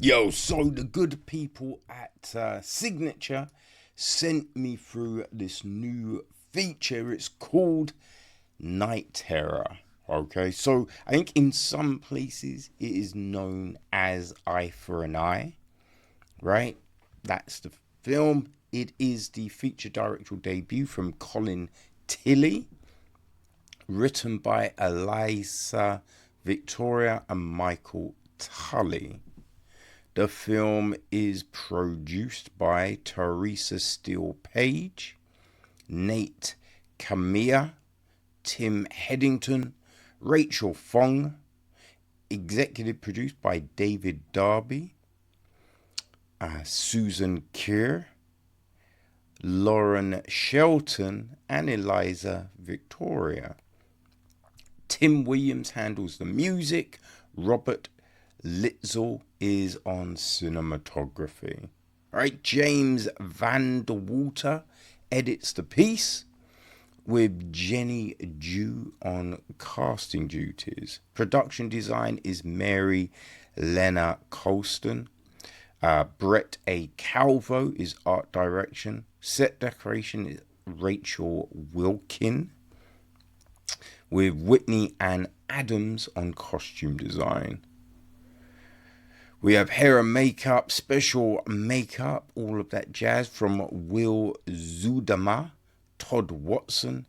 Yo, so the good people at Signature sent me through this new feature. It's called Night Terror. Okay, so I think in some places it is known as Eye for an Eye, right? That's the film. It is the feature directorial debut from Colin Tilley, written by Elisa Victoria and Michael Tully. The film is produced by Teresa Steele Page, Nate Camilla, Tim Headington, Rachel Fong, executive produced by David Darby, Susan Keir, Lauren Shelton, and Elisa Victoria. Tim Williams handles the music. Robert Litzel is on cinematography. All right, James Van Der Water edits the piece, with Jenny Dew on casting duties. Production design is Mary Lena Colston. Brett A. Calvo is art direction. Set decoration is Rachel Wilkin, with Whitney Ann Adams on costume design. We have hair and makeup, special makeup, all of that jazz from Will Zudama, Todd Watson,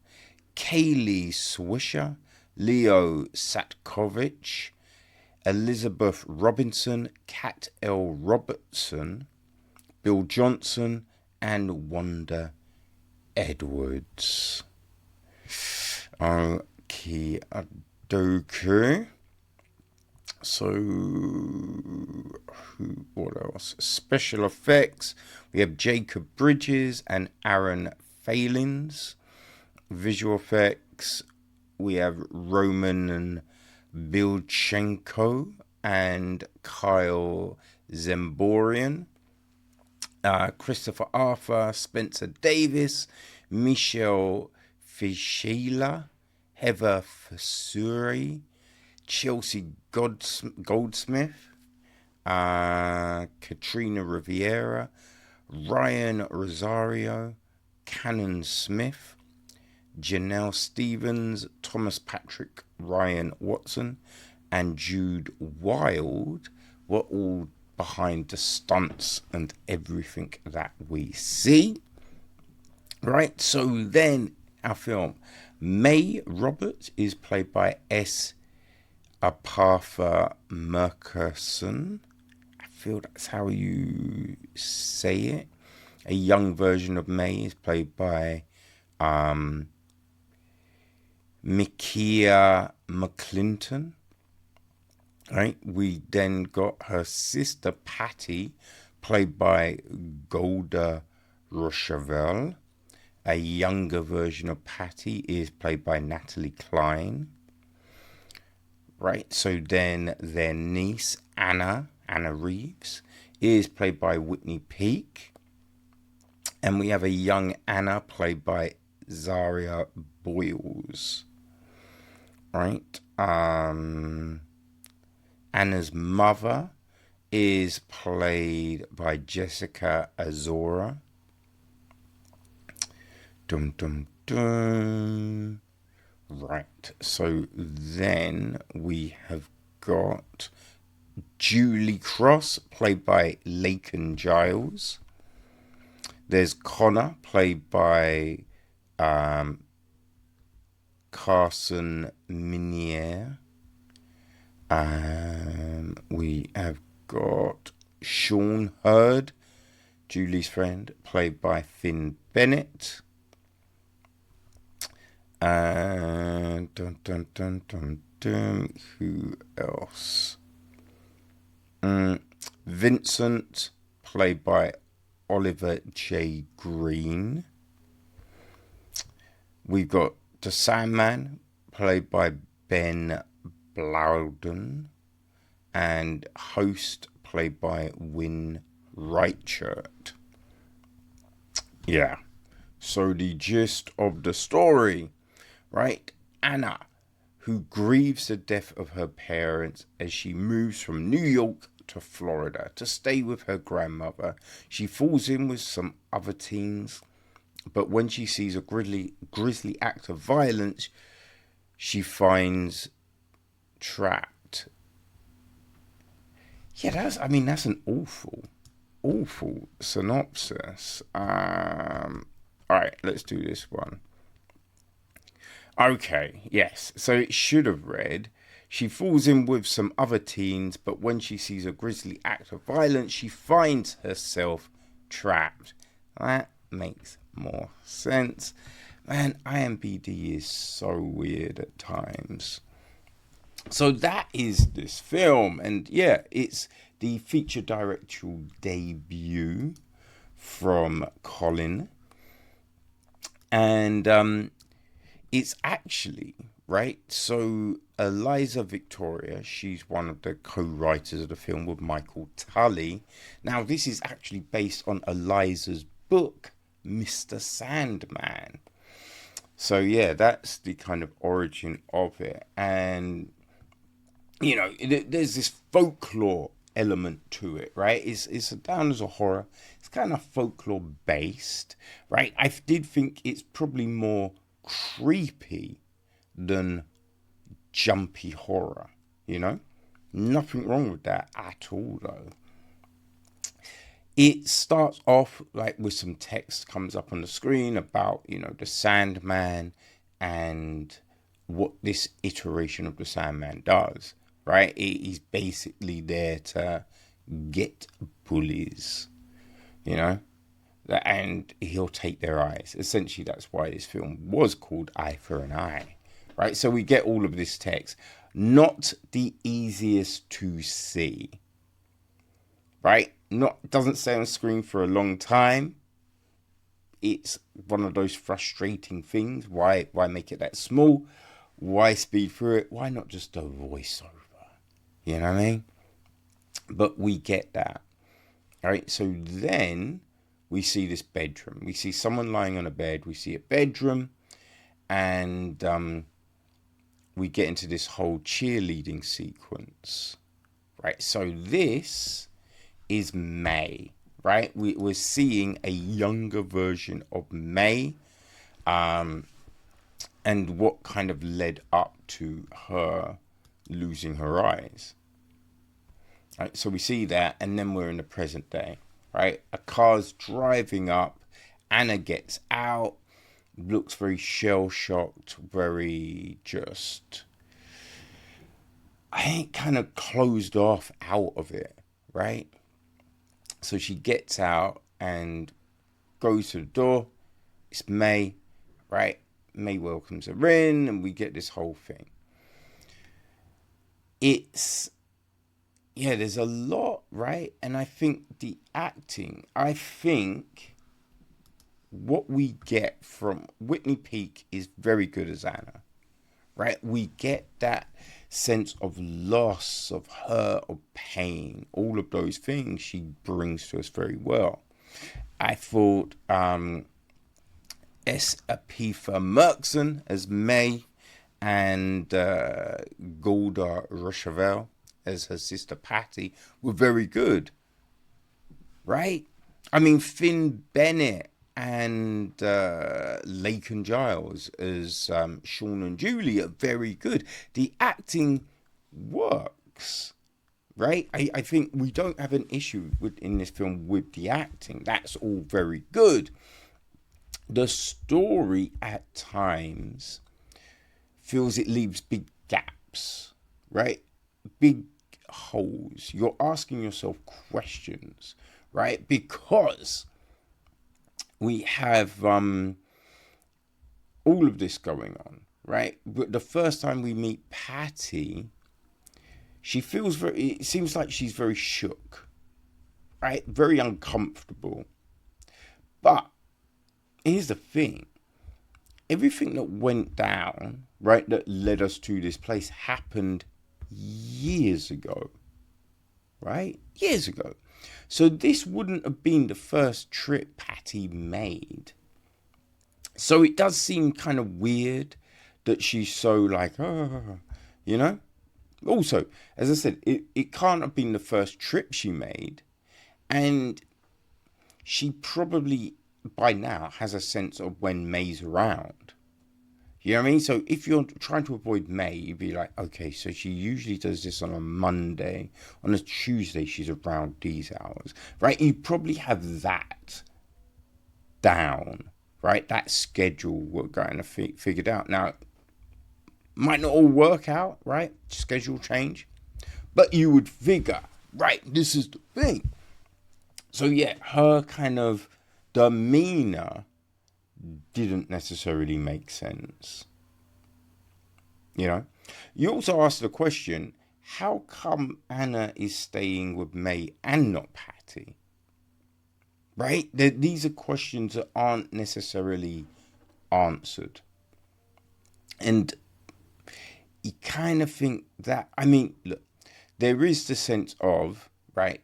Kaylee Swisher, Leo Satkovich, Elizabeth Robinson, Kat L. Robertson, Bill Johnson, and Wanda Edwards. Okay, adoku. So, what else? Special effects. We have Jacob Bridges and Aaron Phalins. Visual effects. We have Roman Bilchenko and Kyle Zemborian. Christopher Arthur, Spencer Davis, Michelle Fischela, Heather Fasuri, Chelsea Goldsmith, Katrina Riviera, Ryan Rosario, Cannon Smith, Janelle Stevens, Thomas Patrick, Ryan Watson, and Jude Wild were all behind the stunts and everything that we see. Right, so then our film. May Roberts is played by Epatha Merkerson. I feel that's how you say it. A young version of May is played by Mikia McClinton. Right, we then got her sister Patty, played by Golda Rochevelle. A younger version of Patty is played by Natalie Klein. Right, so then their niece Anna Reeves, is played by Whitney Peak. And we have a young Anna played by Zaria Boyles. Right, Anna's mother is played by Jessica Azora. Dum dum dum. Right, so then we have got Julie Cross, played by Laken Giles. There's Connor, played by Carson Minier. We have got Sean Hurd, Julie's friend, played by Finn Bennett. Dun, dun, dun, dun, dun. Who else? Vincent, played by Oliver J. Green. We've got the Sandman, played by Ben Bladon, and Host, played by Win Rightshirt. Yeah. So the gist of the story, right? Anna, who grieves the death of her parents as she moves from New York to Florida to stay with her grandmother. She falls in with some other teens, but when she sees a grisly act of violence, she finds trapped. Yeah, that's an awful synopsis. Alright, let's do this one. Okay, yes. So it should have read, she falls in with some other teens, but when she sees a grisly act of violence, she finds herself trapped. That makes more sense. Man, IMBD is so weird at times. So that is this film. And yeah, it's the feature directorial debut from Colin. And it's actually, right, so Elisa Victoria, she's one of the co-writers of the film with Michael Tully. Now, this is actually based on Elisa's book, Mr Sandman. So yeah, that's the kind of origin of it. And, you know, there's this folklore element to it, right? It's down as a horror. It's kind of folklore based, right? I did think it's probably more creepy than jumpy horror, you know? Nothing wrong with that at all, though. It starts off like with some text comes up on the screen about, you know, the Sandman and what this iteration of the Sandman does, right? He's basically there to get bullies, you know, and he'll take their eyes. Essentially, that's why this film was called Eye for an Eye, right? So we get all of this text. Not the easiest to see, right? Doesn't stay on screen for a long time. It's one of those frustrating things. Why make it that small? Why speed through it? Why not just a voiceover? You know what I mean? But we get that. All right, so then we see this bedroom. We see someone lying on a bed. We see a bedroom. And we get into this whole cheerleading sequence. Right, so this is May, right? We're seeing a younger version of May, and what kind of led up to her losing her eyes. Right, so we see that, and then we're in the present day, right? A car's driving up, Anna gets out, looks very shell-shocked, very just, I think, kind of closed off out of it, right? So she gets out and goes to the door. It's May, right? May welcomes her in, and we get this whole thing. There's a lot, right? And I think the acting, what we get from Whitney Peak is very good as Anna, right? We get that sense of loss, of hurt, of pain, all of those things she brings to us very well. I thought Epatha Merkerson as May and Golda Rochevelle as her sister Patty were very good, right? I mean, Finn Bennett and Laken Giles as Sean and Julie are very good. The acting works, right? I think we don't have an issue in this film with the acting. That's all very good. The story at times feels it leaves big gaps, right? Big holes. You're asking yourself questions, right? Because we have all of this going on, right? But the first time we meet Patty, it seems like she's very shook, right? Very uncomfortable. But here's the thing. Everything that went down, right, that led us to this place happened years ago, right? Years ago. So this wouldn't have been the first trip Patty made. So it does seem kind of weird that she's so like, you know? Also, as I said, it can't have been the first trip she made, and she probably by now has a sense of when May's around. You know what I mean? So if you're trying to avoid May, you'd be like, okay, so she usually does this on a Monday. On a Tuesday, she's around these hours, right? You probably have that down, right? That schedule we're going to figured out. Now, might not all work out, right? Schedule change. But you would figure, right, this is the thing. So yeah, her kind of demeanor didn't necessarily make sense. You know? You also asked the question, how come Anna is staying with May and not Patty? Right? These are questions that aren't necessarily answered. And you kind of think that, I mean, look, there is the sense of, right,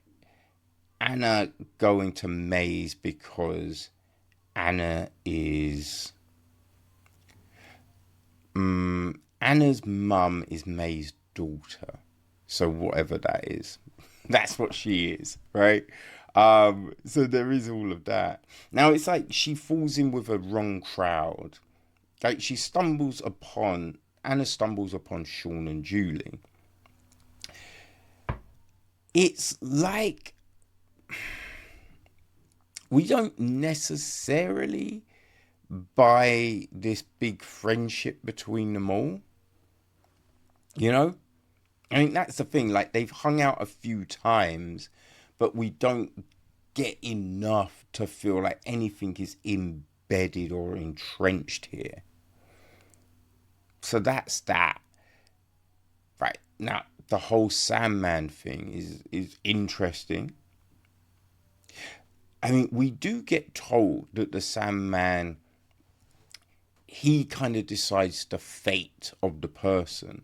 Anna going to May's because Anna is... Anna's mum is May's daughter. So whatever that is, that's what she is, right? So there is all of that. Now it's like she falls in with a wrong crowd. Like Anna stumbles upon Sean and Julie. It's like we don't necessarily buy this big friendship between them all. You know? I mean, that's the thing. Like, they've hung out a few times, but we don't get enough to feel like anything is embedded or entrenched here. So that's that. Right. Now, the whole Sandman thing is interesting. I mean, we do get told that the Sandman, he kind of decides the fate of the person.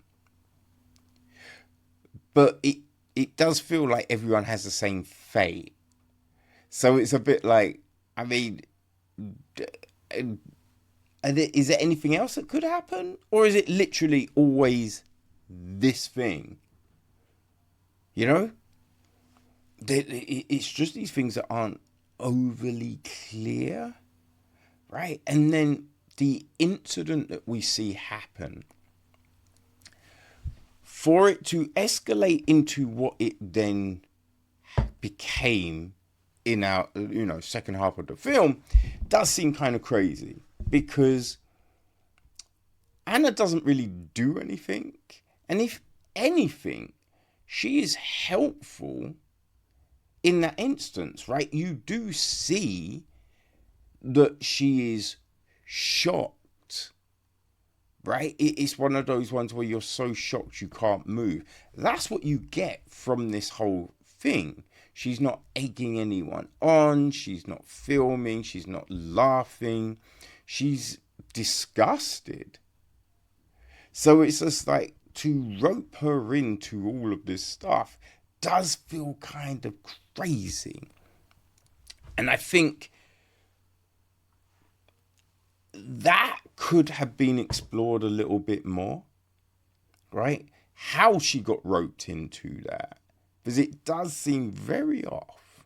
But it does feel like everyone has the same fate. So it's a bit like, I mean, is there anything else that could happen? Or is it literally always this thing? You know? It's just these things that aren't overly clear. Right? And then the incident that we see happen, for it to escalate into what it then became in our, second half of the film, does seem kind of crazy. Because Anna doesn't really do anything. And if anything, she is helpful in that instance, right? You do see that she is shocked. Right? It's one of those ones where you're so shocked you can't move. That's what you get from this whole thing. She's not egging anyone on. She's not filming. She's not laughing. She's disgusted. So it's just like, to rope her into all of this stuff does feel kind of crazy. And I think that could have been explored a little bit more, right? How she got roped into that, because it does seem very off,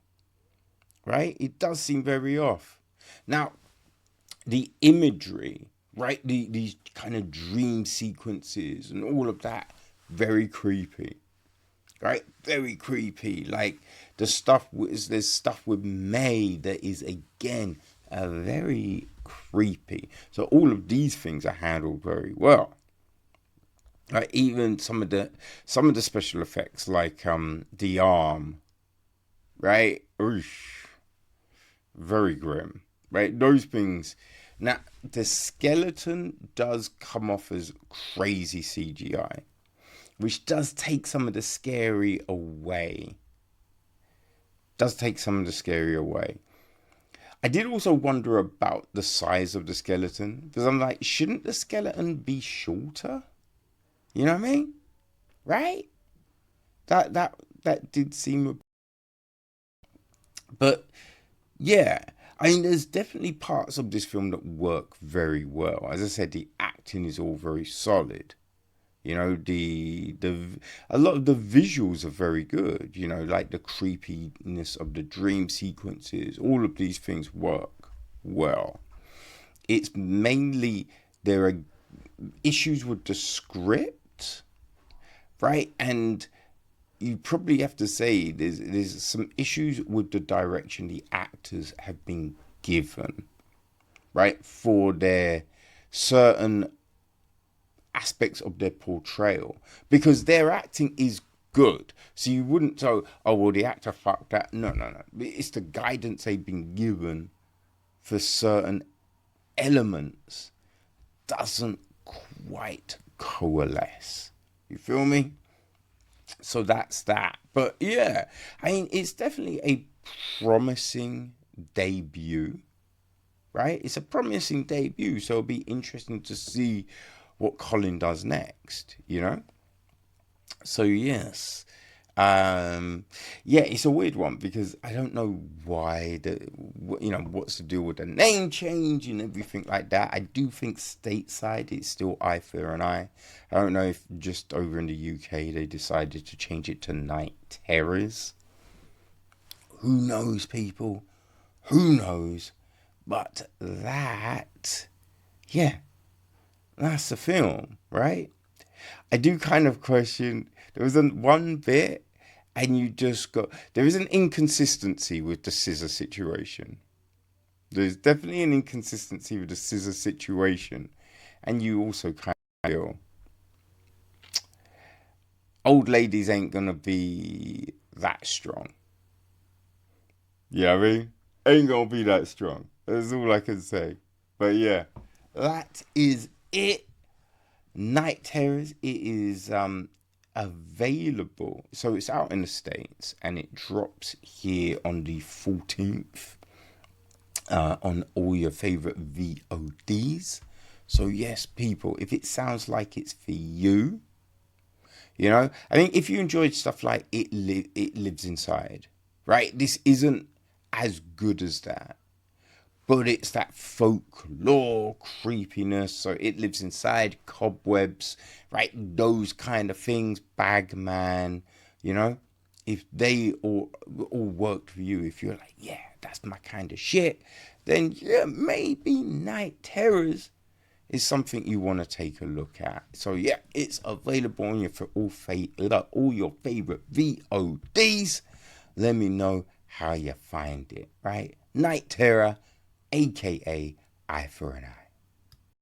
right? It does seem very off. Now, the imagery, right? These kind of dream sequences and all of that, very creepy, right? Very creepy. Like there's stuff with May that is again very creepy. So all of these things are handled very well. Right? Even some of the special effects, like the arm, right? Oosh, very grim, right? Those things. Now the skeleton does come off as crazy CGI, which does take some of the scary away. I did also wonder about the size of the skeleton, because I'm like, shouldn't the skeleton be shorter? You know what I mean? Right? That did seem... But, yeah. I mean, there's definitely parts of this film that work very well. As I said, the acting is all very solid. You know, a lot of the visuals are very good. You know, like the creepiness of the dream sequences. All of these things work well. It's mainly there are issues with the script, right? And you probably have to say there's some issues with the direction the actors have been given, right, for their certain aspects of their portrayal, because their acting is good. So you wouldn't say, oh well, the actor fucked that. No. It's the guidance they've been given for certain elements doesn't quite coalesce. You feel me? So that's that. But yeah, I mean, it's definitely a promising debut, right? It's a promising debut. So it'll be interesting to see what Colin does next, you know? So yes. Yeah, it's a weird one because I don't know why what's to do with the name change and everything like that. I do think stateside it's still I Fear and I don't know if just over in the UK they decided to change it to Night Terrors. Who knows, people? Who knows? But yeah, that's the film, right? I do kind of question. There was one bit, and there is an inconsistency with the scissor situation. There's definitely an inconsistency with the scissor situation, and you also kind of feel old ladies ain't gonna be that strong. You know what I mean? Ain't gonna be that strong. That's all I can say. But yeah, that is it. Night Terrors. It is available. So it's out in the States and it drops here on the 14th on all your favorite VODs. So yes, people, if it sounds like it's for you, you know, I mean, if you enjoyed stuff like It Lives Inside, right? This isn't as good as that. But it's that folklore creepiness. So It Lives Inside, Cobwebs, right? Those kind of things. Bagman, you know? If they all worked for you, if you're like, yeah, that's my kind of shit, then yeah, maybe Night Terrors is something you want to take a look at. So yeah, it's available on all your favorite VODs. Let me know how you find it, right? Night Terror, aka Eye for an Eye.